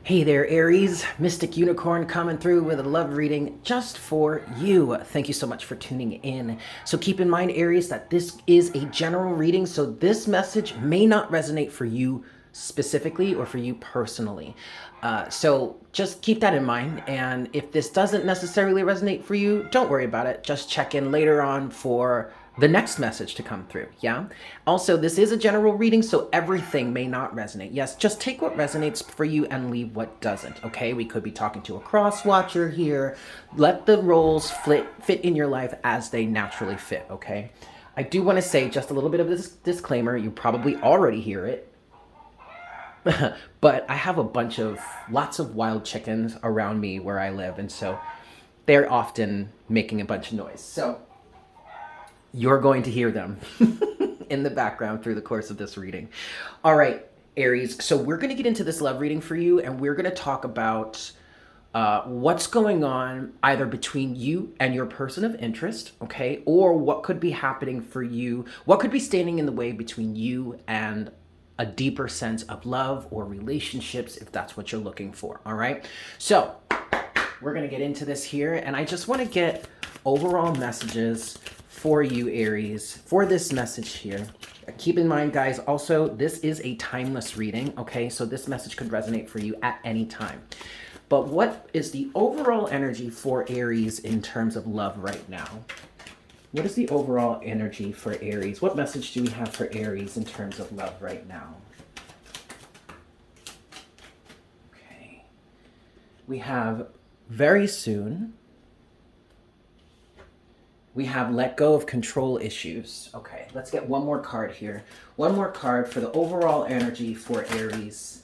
Hey there, Aries. Mystic Unicorn coming through with a love reading just for you. Thank you so much for tuning in. So keep in mind, Aries, that this is a general reading, so this message may not resonate for you specifically or for you personally. So just keep that in mind. And if this doesn't necessarily resonate for you, don't worry about it. Just check in later on for the next message to come through. Yeah. Also, this is a general reading, so everything may not resonate. Yes, just take what resonates for you and leave what doesn't. Okay. We could be talking to a cross watcher here. Let the roles fit in your life as they naturally fit. Okay. I do want to say just a little bit of this disclaimer. You probably already hear it. But I have lots of wild chickens around me where I live, and so they're often making a bunch of noise. So you're going to hear them in the background through the course of this reading. All right, Aries. So we're going to get into this love reading for you, and we're going to talk about what's going on either between you and your person of interest, okay, or what could be happening for you, what could be standing in the way between you and a deeper sense of love or relationships, if that's what you're looking for. All right. So we're going to get into this here, and I just want to get overall messages for you, Aries, for this message here. Keep in mind, guys, also, this is a timeless reading, okay? So this message could resonate for you at any time. But what is the overall energy for Aries in terms of love right now? What is the overall energy for Aries? What message do we have for Aries in terms of love right now? Okay. We have very soon. We have let go of control issues. Okay, let's get one more card here. One more card for the overall energy for Aries.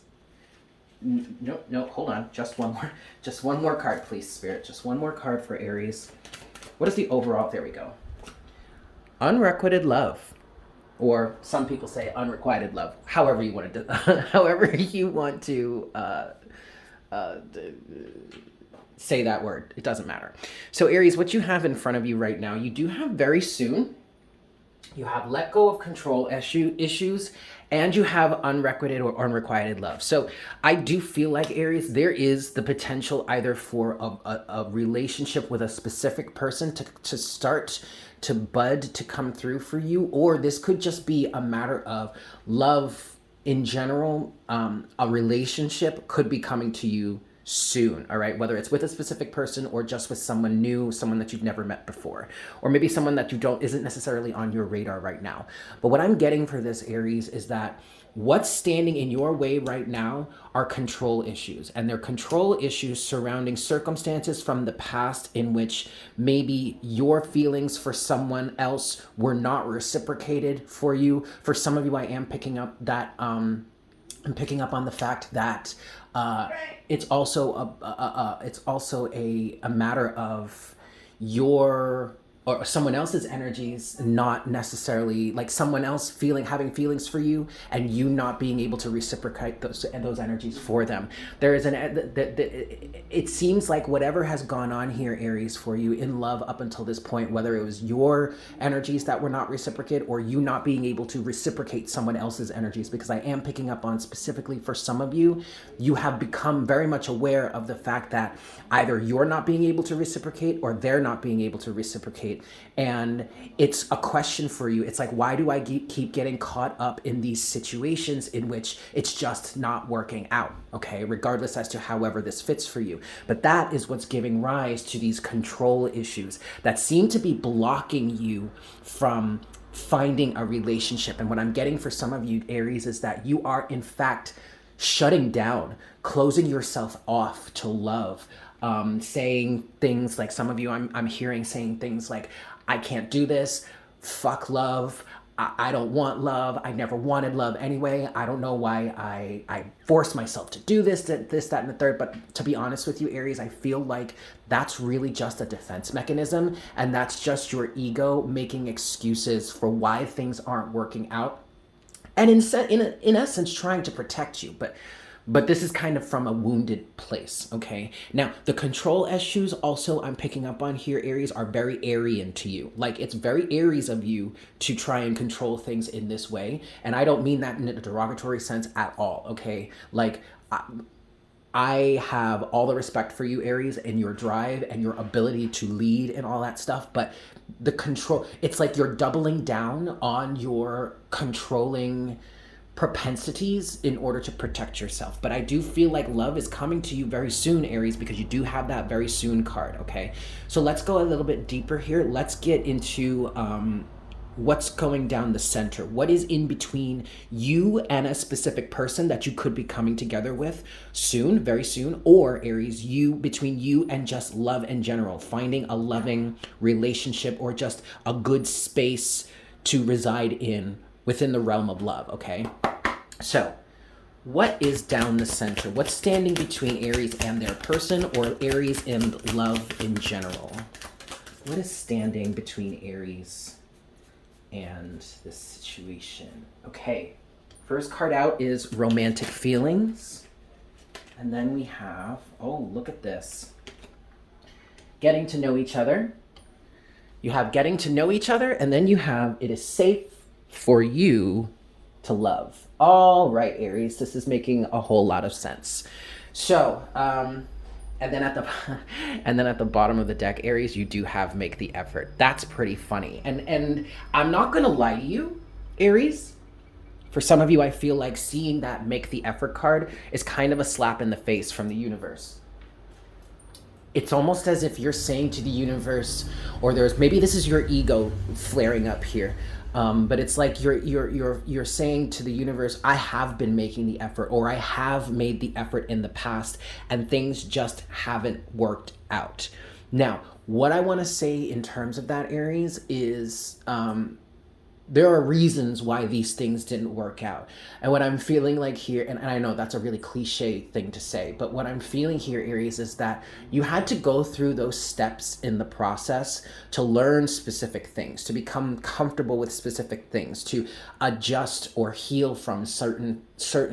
No, hold on. Just one more. Just one more card, please, Spirit. Just one more card for Aries. What is the overall? There we go. Unrequited love. Or some people say unrequited love. However you want to, however you want to say that word. It doesn't matter. So Aries, what you have in front of you right now, you do have very soon, you have let go of control issues, and you have unrequited or unrequited love. So I do feel like, Aries, there is the potential either for a relationship with a specific person to start to bud, to come through for you, or this could just be a matter of love in general. A relationship could be coming to you soon, all right? Whether it's with a specific person or just with someone new, someone that you've never met before, or maybe someone that isn't necessarily on your radar right now. But what I'm getting for this, Aries, is that what's standing in your way right now are control issues, and they're control issues surrounding circumstances from the past in which maybe your feelings for someone else were not reciprocated for you. For some of you, I am picking up that I'm picking up on the fact that it's also a matter of your or someone else's energies not necessarily, like someone else having feelings for you and you not being able to reciprocate those energies for them. There is it seems like whatever has gone on here, Aries, for you in love up until this point, whether it was your energies that were not reciprocated or you not being able to reciprocate someone else's energies, because I am picking up on, specifically for some of you, you have become very much aware of the fact that either you're not being able to reciprocate or they're not being able to reciprocate. And it's a question for you. It's like, why do I keep getting caught up in these situations in which it's just not working out? Okay, regardless as to however this fits for you. But that is what's giving rise to these control issues that seem to be blocking you from finding a relationship. And what I'm getting for some of you, Aries, is that you are in fact shutting down, closing yourself off to love. Saying things like, some of you I'm hearing saying things like, I can't do this, fuck love, I don't want love, I never wanted love anyway, I don't know why I forced myself to do this, that, and the third. But to be honest with you, Aries, I feel like that's really just a defense mechanism, and that's just your ego making excuses for why things aren't working out, and in essence trying to protect you. But this is kind of from a wounded place, okay? Now, the control issues also I'm picking up on here, Aries, are very Aryan to you. Like, it's very Aries of you to try and control things in this way. And I don't mean that in a derogatory sense at all, okay? Like, I have all the respect for you, Aries, and your drive and your ability to lead and all that stuff. But the control, it's like you're doubling down on your controlling propensities in order to protect yourself. But I do feel like love is coming to you very soon, Aries, because you do have that very soon card. Okay. So let's go a little bit deeper here. Let's get into, what's going down the center, what is in between you and a specific person that you could be coming together with soon, very soon, or Aries, you between you and just love in general, finding a loving relationship or just a good space to reside in within the realm of love. Okay, so what is down the center? What's standing between Aries and their person, or Aries and love in general? What is standing between Aries and this situation? Okay, first card out is romantic feelings. And then we have, oh, look at this. Getting to know each other. You have getting to know each other, and then you have it is safe for you to love. All right, Aries, this is making a whole lot of sense. So, and then at the bottom of the deck, Aries, you do have make the effort. That's pretty funny. And I'm not gonna lie to you, Aries. For some of you, I feel like seeing that make the effort card is kind of a slap in the face from the universe. It's almost as if you're saying to the universe, or there's maybe this is your ego flaring up here, but it's like you're saying to the universe, I have been making the effort, or I have made the effort in the past, and things just haven't worked out. Now, what I want to say in terms of that, Aries, is there are reasons why these things didn't work out. And what I'm feeling like here, and I know that's a really cliche thing to say, but what I'm feeling here, Aries, is that you had to go through those steps in the process to learn specific things, to become comfortable with specific things, to adjust or heal from certain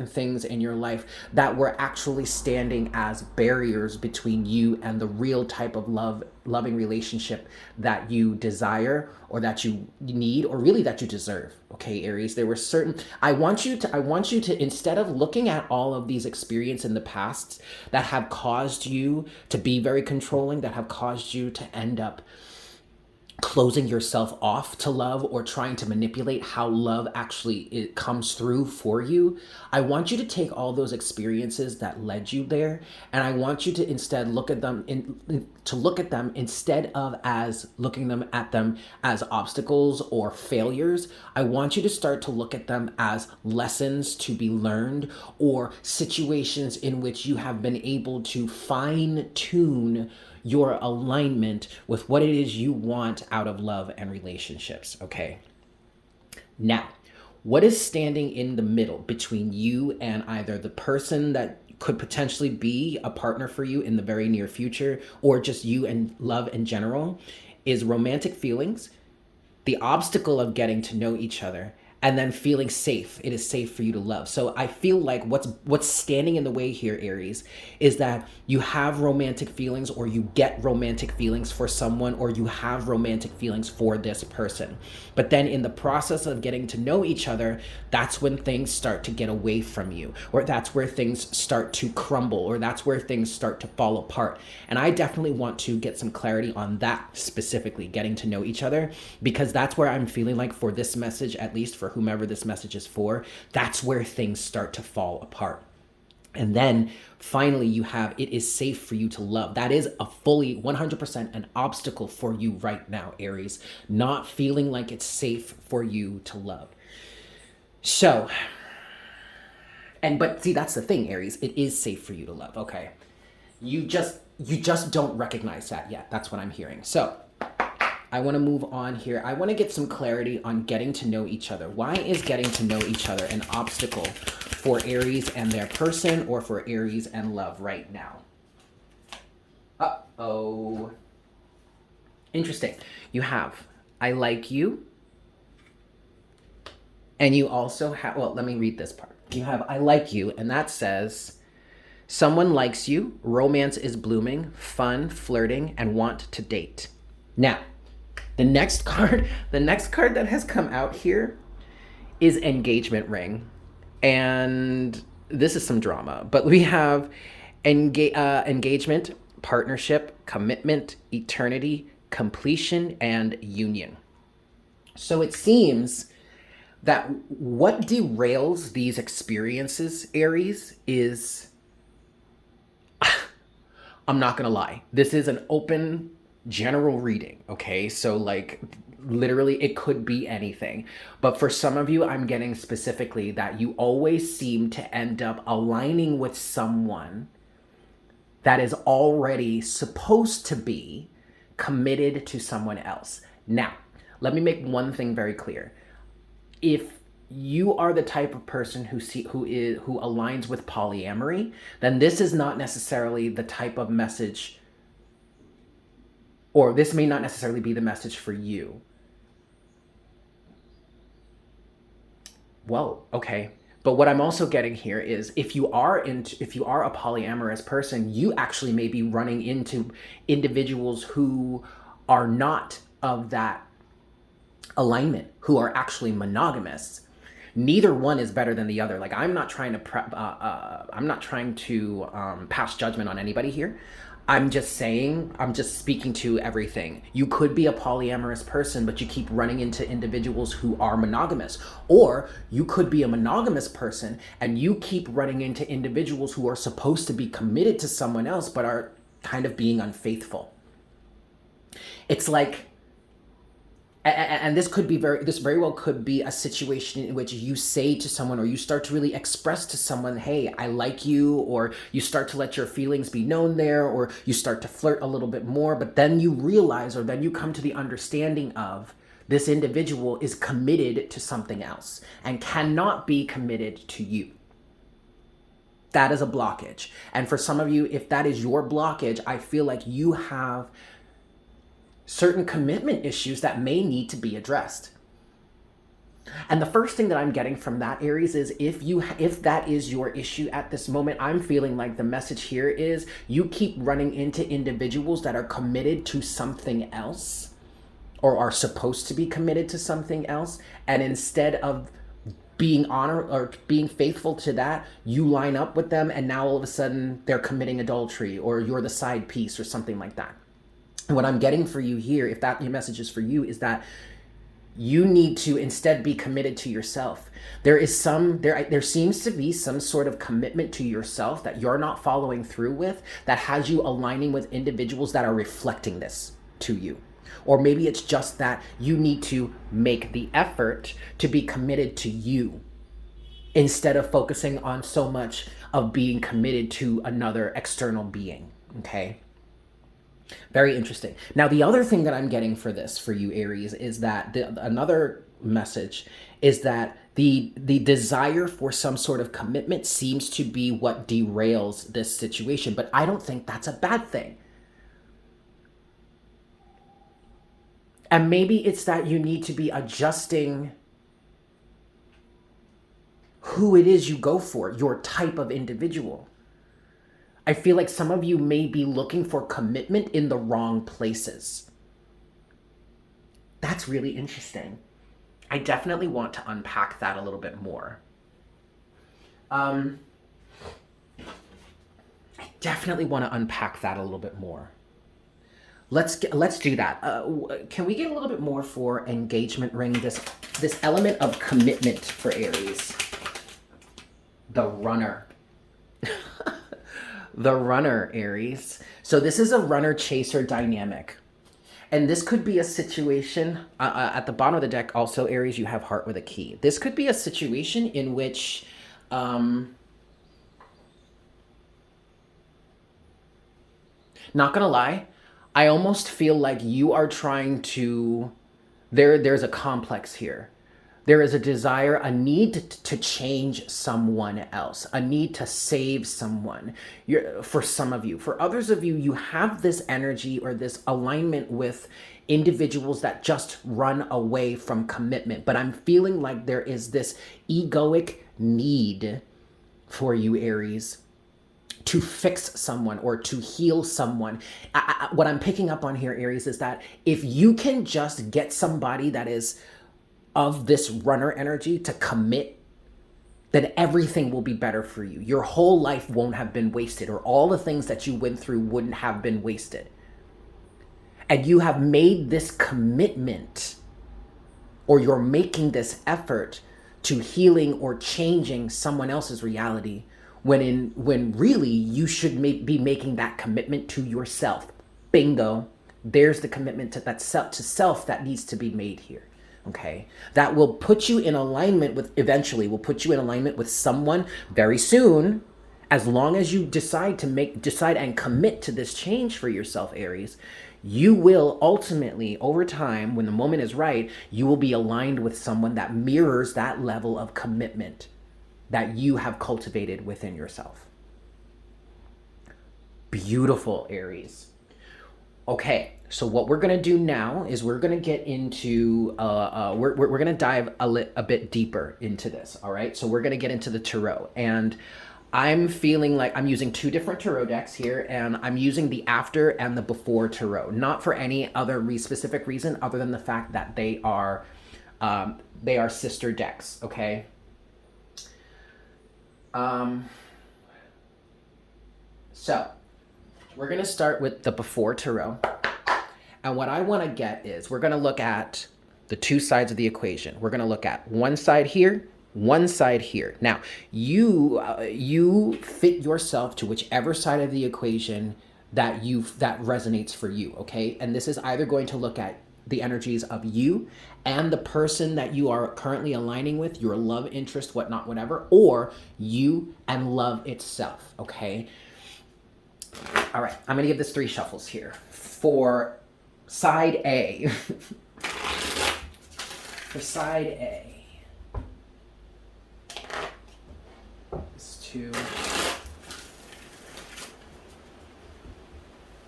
things in your life that were actually standing as barriers between you and the real type of loving relationship that you desire, or that you need, or really that you deserve. Okay, Aries, there were certain, I want you to, instead of looking at all of these experiences in the past that have caused you to be very controlling, that have caused you to end up closing yourself off to love, or trying to manipulate how love actually it comes through for you. I want you to take all those experiences that led you there, and I want you to instead look at them instead of as looking at them as obstacles or failures. I want you to start to look at them as lessons to be learned, or situations in which you have been able to fine tune your alignment with what it is you want out of love and relationships. Okay. Now, what is standing in the middle between you and either the person that could potentially be a partner for you in the very near future, or just you and love in general, is romantic feelings, the obstacle of getting to know each other, and then feeling safe. It is safe for you to love. So I feel like what's standing in the way here, Aries, is that you have romantic feelings, or you get romantic feelings for someone, or you have romantic feelings for this person. But then in the process of getting to know each other, that's when things start to get away from you, or that's where things start to crumble, or that's where things start to fall apart. And I definitely want to get some clarity on that, specifically getting to know each other, because that's where I'm feeling like for this message, at least for whomever this message is for, that's where things start to fall apart. And then finally, you have it is safe for you to love. That is a fully 100% an obstacle for you right now, Aries, not feeling like it's safe for you to love. So, but see, that's the thing, Aries, it is safe for you to love. Okay. You just don't recognize that yet. That's what I'm hearing. So I want to move on here. I want to get some clarity on getting to know each other. Why is getting to know each other an obstacle for Aries and their person, or for Aries and love right now? Uh-oh. Interesting. You have, I like you. And you also have, well, let me read this part. You have, I like you, and that says, someone likes you, romance is blooming, fun, flirting, and want to date. Now, the next card that has come out here is engagement ring. And this is some drama, but we have Engagement, partnership, commitment, eternity, completion, and union. So it seems that what derails these experiences, Aries, is, I'm not gonna lie, this is an open general reading, okay? So, like, literally, it could be anything. But for some of you, I'm getting specifically that you always seem to end up aligning with someone that is already supposed to be committed to someone else. Now, let me make one thing very clear. If you are the type of person who aligns with polyamory, then this is not necessarily the type of message, or this may not necessarily be the message for you. Whoa, okay. But what I'm also getting here is if you are a polyamorous person, you actually may be running into individuals who are not of that alignment, who are actually monogamous. Neither one is better than the other. Like, I'm not trying to pass judgment on anybody here. I'm just saying, I'm just speaking to everything. You could be a polyamorous person, but you keep running into individuals who are monogamous. Or you could be a monogamous person and you keep running into individuals who are supposed to be committed to someone else, but are kind of being unfaithful. It's like, and this very well could be a situation in which you say to someone, or you start to really express to someone, hey, I like you, or you start to let your feelings be known there, or you start to flirt a little bit more, but then you realize, or then you come to the understanding of, this individual is committed to something else and cannot be committed to you. That is a blockage. And for some of you, if that is your blockage, I feel like you have certain commitment issues that may need to be addressed. And the first thing that I'm getting from that, Aries, is if that is your issue at this moment, I'm feeling like the message here is you keep running into individuals that are committed to something else, or are supposed to be committed to something else, and instead of being honor or being faithful to that, you line up with them, and now all of a sudden they're committing adultery, or you're the side piece, or something like that. And what I'm getting for you here, if that your message is for you, is that you need to instead be committed to yourself. There seems to be some sort of commitment to yourself that you're not following through with, that has you aligning with individuals that are reflecting this to you. Or maybe it's just that you need to make the effort to be committed to you, instead of focusing on so much of being committed to another external being. Okay? Very interesting. Now, the other thing that I'm getting for you, Aries, is that another message is that the desire for some sort of commitment seems to be what derails this situation. But I don't think that's a bad thing. And maybe it's that you need to be adjusting who it is you go for, your type of individual. I feel like some of you may be looking for commitment in the wrong places. That's really interesting. I definitely want to unpack that a little bit more. I definitely want to unpack that a little bit more. Let's do that. Can we get a little bit more for engagement ring? This element of commitment for Aries. The runner. The runner, Aries. So this is a runner-chaser dynamic. And this could be a situation, at the bottom of the deck also, Aries, you have heart with a key. This could be a situation in which, not gonna lie, I almost feel like you are trying to, there's a complex here. There is a desire, a need to change someone else, a need to save someone. For some of you. For others of you, you have this energy or this alignment with individuals that just run away from commitment. But I'm feeling like there is this egoic need for you, Aries, to fix someone or to heal someone. What I'm picking up on here, Aries, is that if you can just get somebody that is of this runner energy to commit then everything will be better for you. Your whole life won't have been wasted, or all the things that you went through wouldn't have been wasted. And you have made this commitment, or you're making this effort to healing or changing someone else's reality, when really you should be making that commitment to yourself. Bingo. There's the commitment to self that needs to be made here. Okay, that will put you in alignment with, eventually will put you in alignment with someone very soon, as long as you decide and commit to this change for yourself, Aries. You will ultimately, over time, when the moment is right, you will be aligned with someone that mirrors that level of commitment that you have cultivated within yourself. Beautiful, Aries. Okay, so what we're gonna do now is we're gonna get into we're gonna dive a bit deeper into this. All right, so we're gonna get into the tarot, and I'm feeling like I'm using two different tarot decks here, and I'm using the after and the before tarot, not for any other specific reason other than the fact that they are sister decks. Okay. So we're gonna start with the before tarot. And what I want to get is, we're going to look at the two sides of the equation. We're going to look at one side here, one side here. Now, you fit yourself to whichever side of the equation that resonates for you, okay? And this is either going to look at the energies of you and the person that you are currently aligning with, your love interest, whatnot, whatever, or you and love itself, okay? All right, I'm going to give this 3 shuffles here. For side A. For side A. This is 2.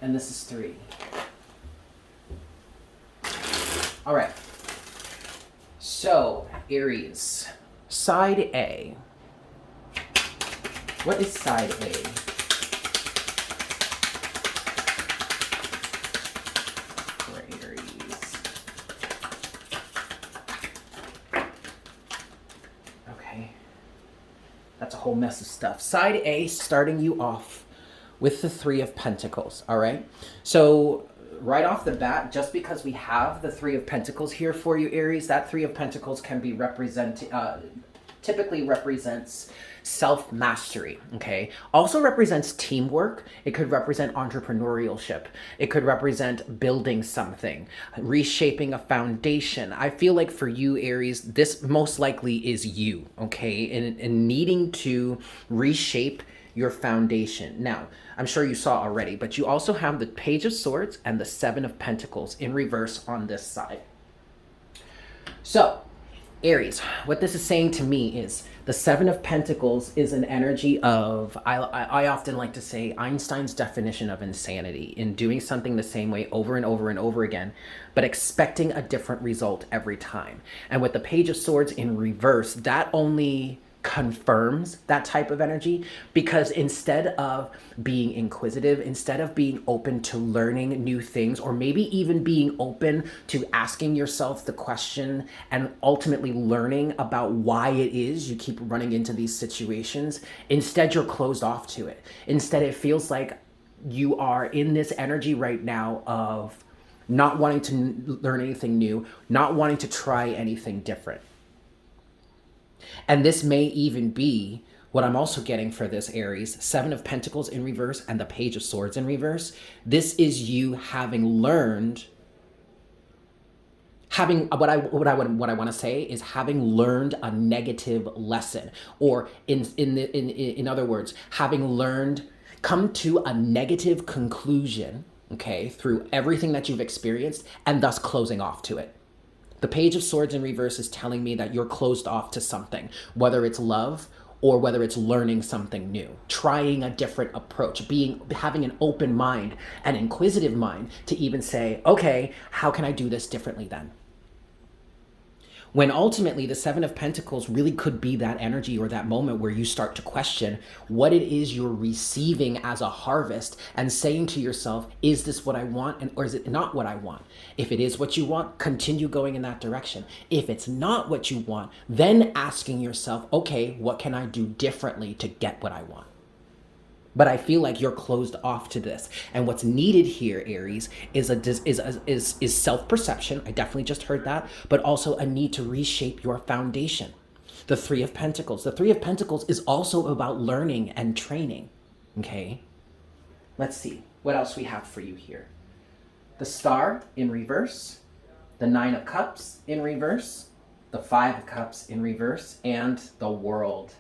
And this is 3. All right. So, Aries, side A. What is side A? That's a whole mess of stuff. Side A, starting you off with the 3 of Pentacles, all right? So right off the bat, just because we have the 3 of Pentacles here for you, Aries, that 3 of Pentacles can be typically represents self-mastery, okay? Also represents teamwork. It could represent entrepreneurship. It could represent building something, reshaping a foundation. I feel like for you, Aries, this most likely is you, okay? And needing to reshape your foundation. Now, I'm sure you saw already, but you also have the Page of Swords and the 7 of Pentacles in reverse on this side. So, Aries, what this is saying to me is the 7 of Pentacles is an energy of, I often like to say, Einstein's definition of insanity, in doing something the same way over and over and over again, but expecting a different result every time. And with the Page of Swords in reverse, that only confirms that type of energy, because instead of being inquisitive, instead of being open to learning new things, or maybe even being open to asking yourself the question and ultimately learning about why it is you keep running into these situations, instead you're closed off to it. Instead, it feels like you are in this energy right now of not wanting to learn anything new, not wanting to try anything different. And this may even be what I'm also getting for this, Aries, 7 of Pentacles in reverse and the Page of Swords in reverse. This is you having learned, what I want to say is having learned a negative lesson, or in other words, having learned, come to a negative conclusion, okay, through everything that you've experienced, and thus closing off to it. The Page of Swords in reverse is telling me that you're closed off to something, whether it's love or whether it's learning something new, trying a different approach, having an open mind, an inquisitive mind to even say, okay, how can I do this differently then? When ultimately the Seven of Pentacles really could be that energy or that moment where you start to question what it is you're receiving as a harvest and saying to yourself, is this what I want, or is it not what I want? If it is what you want, continue going in that direction. If it's not what you want, then asking yourself, okay, what can I do differently to get what I want? But I feel like you're closed off to this. And what's needed here, Aries, is self-perception. I definitely just heard that, but also a need to reshape your foundation. The Three of Pentacles. The Three of Pentacles is also about learning and training. Okay? Let's see what else we have for you here. The Star in reverse, the Nine of Cups in reverse, the Five of Cups in reverse, and the World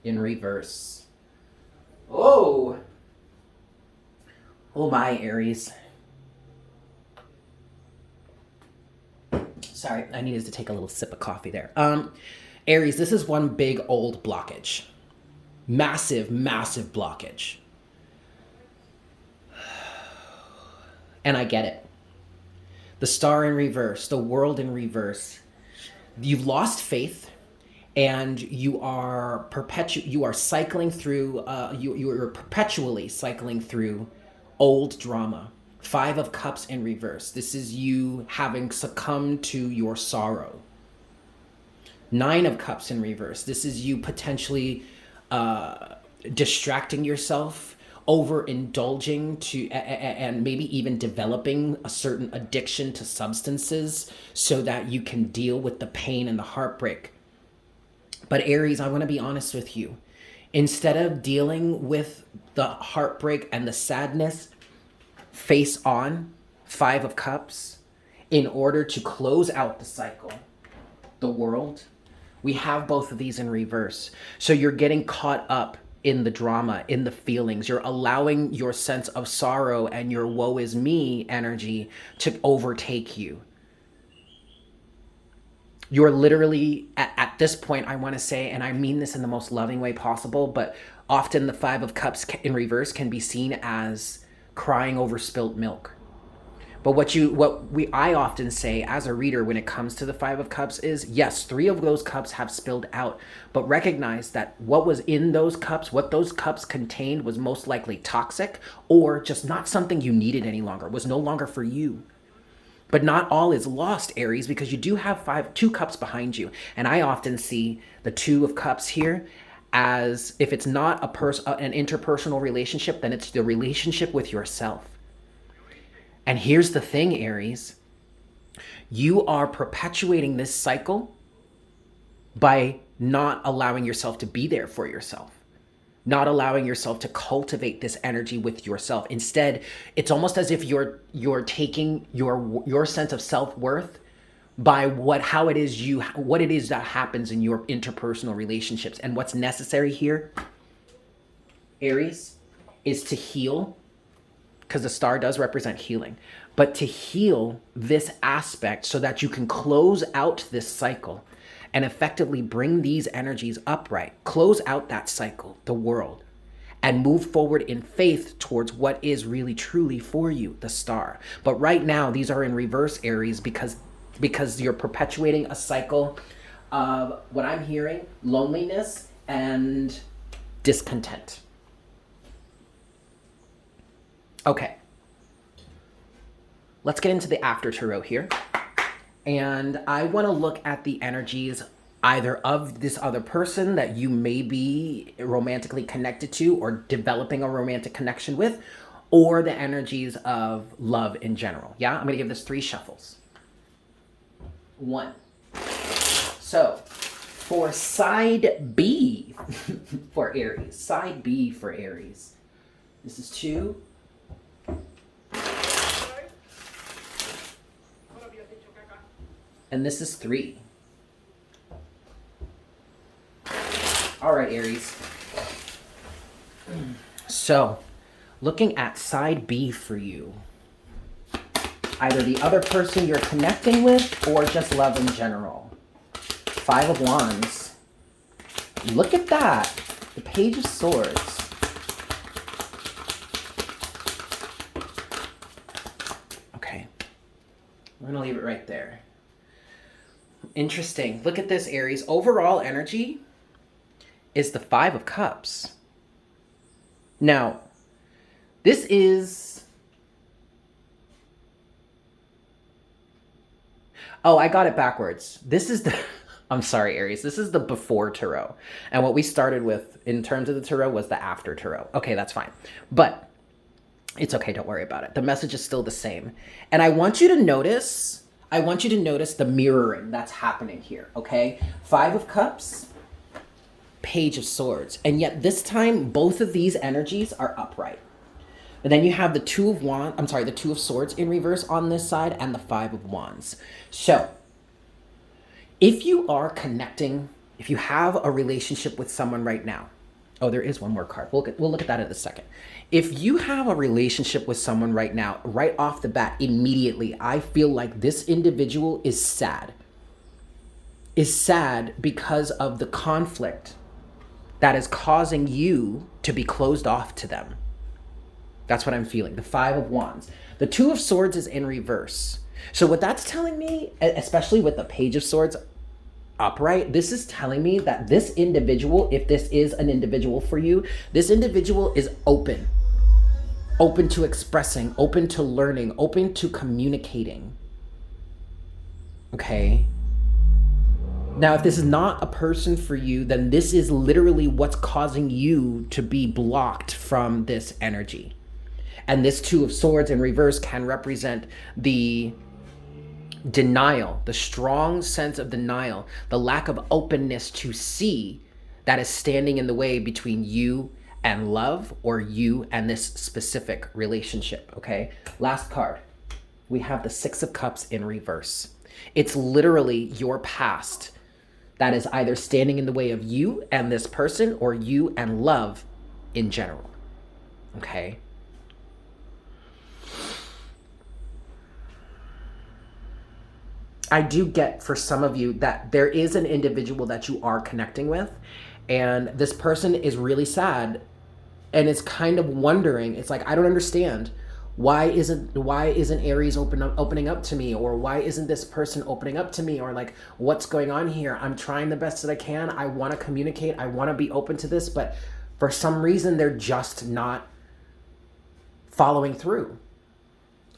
in reverse. Oh, oh my, Aries. Sorry, I needed to take a little sip of coffee there. Aries, this is one big old blockage. Massive, massive blockage. And I get it. The Star in reverse, the World in reverse. You've lost faith. And you are cycling through, you're perpetually cycling through old drama. Five of Cups in reverse. This is you having succumbed to your sorrow. Nine of Cups in reverse. This is you potentially distracting yourself, overindulging to, and maybe even developing a certain addiction to substances so that you can deal with the pain and the heartbreak. But Aries, I want to be honest with you. Instead of dealing with the heartbreak and the sadness face on, Five of Cups, in order to close out the cycle, the World, we have both of these in reverse. So you're getting caught up in the drama, in the feelings. You're allowing your sense of sorrow and your woe is me energy to overtake you. You're literally, at this point, I want to say, and I mean this in the most loving way possible, but often the Five of Cups in reverse can be seen as crying over spilt milk. But I often say as a reader when it comes to the Five of Cups is, yes, three of those cups have spilled out, but recognize that what was in those cups, what those cups contained was most likely toxic or just not something you needed any longer, was no longer for you. But not all is lost, Aries, because you do have two cups behind you. And I often see the Two of Cups here as if it's not an interpersonal relationship, then it's the relationship with yourself. And here's the thing, Aries. You are perpetuating this cycle by not allowing yourself to be there for yourself. Not allowing yourself to cultivate this energy with yourself. Instead, it's almost as if you're taking your sense of self-worth by what it is that happens in your interpersonal relationships. And what's necessary here, Aries, is to heal, because the Star does represent healing, but to heal this aspect so that you can close out this cycle and effectively bring these energies upright, close out that cycle, the World, and move forward in faith towards what is really truly for you, the Star. But right now, these are in reverse, Aries, because you're perpetuating a cycle of what I'm hearing, loneliness and discontent. Okay. Let's get into the after tarot here. And I want to look at the energies either of this other person that you may be romantically connected to or developing a romantic connection with, or the energies of love in general. Yeah, I'm going to give this 3 shuffles. 1. So, for side B for Aries, side B for Aries, this is 2. And this is 3. All right, Aries. So, looking at side B for you, either the other person you're connecting with or just love in general. 5 of Wands. Look at that. The Page of Swords. Okay. I'm going to leave it right there. Interesting. Look at this, Aries. Overall energy is the Five of Cups. Now, this is... Oh, I got it backwards. This is the... I'm sorry, Aries. This is the before tarot. And what we started with in terms of the tarot was the after tarot. Okay, that's fine. But it's okay. Don't worry about it. The message is still the same. And I want you to notice the mirroring that's happening here, okay? Five of Cups, Page of Swords. And yet this time, both of these energies are upright. But then you have the Two of Swords in reverse on this side and the Five of Wands. So, if you are connecting, if you have a relationship with someone right now, oh, there is one more card. We'll look at that in a second. If you have a relationship with someone right now, right off the bat, immediately, I feel like this individual is sad. Is sad because of the conflict that is causing you to be closed off to them. That's what I'm feeling. The Five of Wands. The Two of Swords is in reverse. So what that's telling me, especially with the Page of Swords upright, this is telling me that this individual, if this is an individual for you, this individual is open to expressing, open to learning, open to communicating. Okay. Now, if this is not a person for you, then this is literally what's causing you to be blocked from this energy. And this Two of Swords in reverse can represent the denial, the strong sense of denial, the lack of openness to see that is standing in the way between you and love, or you and this specific relationship, okay? Last card. We have the Six of Cups in reverse. It's literally your past that is either standing in the way of you and this person, or you and love in general, okay? I do get for some of you that there is an individual that you are connecting with, and this person is really sad and is kind of wondering, it's like, I don't understand. Why isn't Aries opening up to me? Or why isn't this person opening up to me? Or like, what's going on here? I'm trying the best that I can. I want to communicate. I want to be open to this, but for some reason, they're just not following through.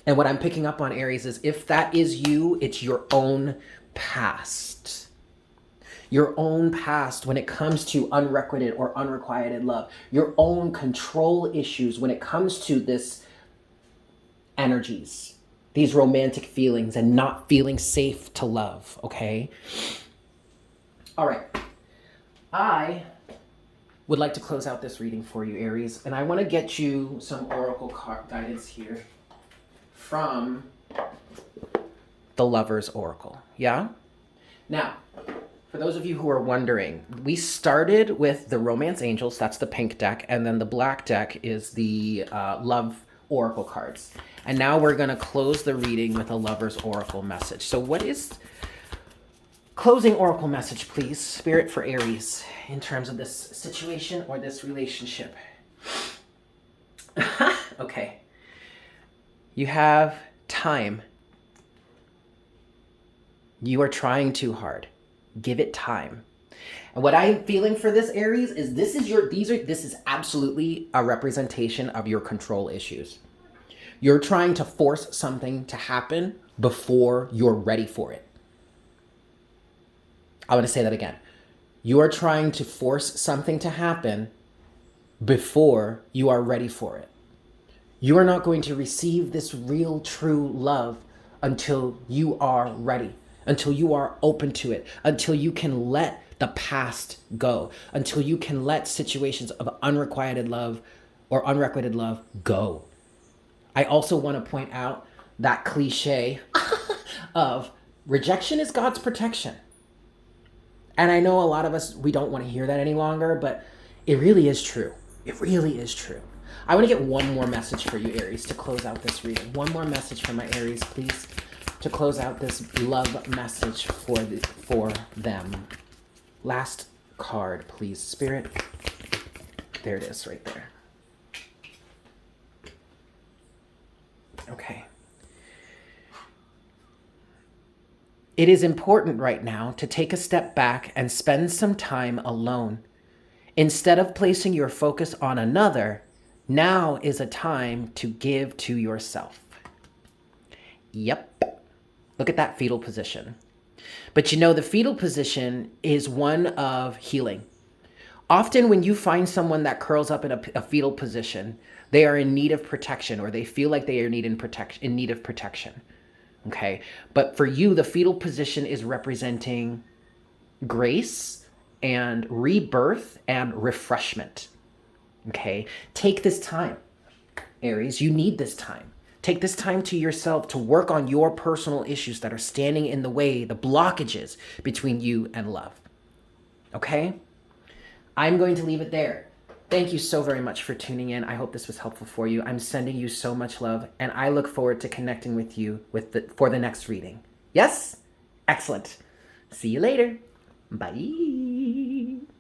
And what I'm picking up on, Aries, is if that is you, it's your own past. Your own past when it comes to unrequited or unrequited love. Your own control issues when it comes to this energies, these romantic feelings, and not feeling safe to love, okay? All right. I would like to close out this reading for you, Aries, and I want to get you some oracle card guidance here from the Lover's Oracle, yeah? Now, for those of you who are wondering, we started with the Romance Angels, that's the pink deck, and then the black deck is the Love Oracle cards. And now we're going to close the reading with a Lover's Oracle message. So what is closing Oracle message, please, Spirit, for Aries in terms of this situation or this relationship? Okay. You have time. You are trying too hard. Give it time. And what I'm feeling for this, Aries, is this is absolutely a representation of your control issues. You're trying to force something to happen before you're ready for it. I want to say that again. You are trying to force something to happen before you are ready for it. You are not going to receive this real, true love until you are ready, until you are open to it, until you can let the past go, until you can let situations of unrequited love or unrequited love go. I also want to point out that cliche of rejection is God's protection. And I know a lot of us, we don't want to hear that any longer, but it really is true. It really is true. I want to get one more message for you, Aries, to close out this reading. One more message from my Aries, please, to close out this love message for them. Last card, please, Spirit. There it is, right there. Okay. It is important right now to take a step back and spend some time alone. Instead of placing your focus on another, now is a time to give to yourself. Yep. Look at that fetal position. But you know, the fetal position is one of healing. Often when you find someone that curls up in a fetal position, they are in need of protection, or they feel like they are in need of protection. Okay? But for you, the fetal position is representing grace and rebirth and refreshment. Okay? Take this time, Aries. You need this time. Take this time to yourself to work on your personal issues that are standing in the way, the blockages between you and love. Okay? I'm going to leave it there. Thank you so very much for tuning in. I hope this was helpful for you. I'm sending you so much love, and I look forward to connecting with you for the next reading. Yes? Excellent. See you later. Bye.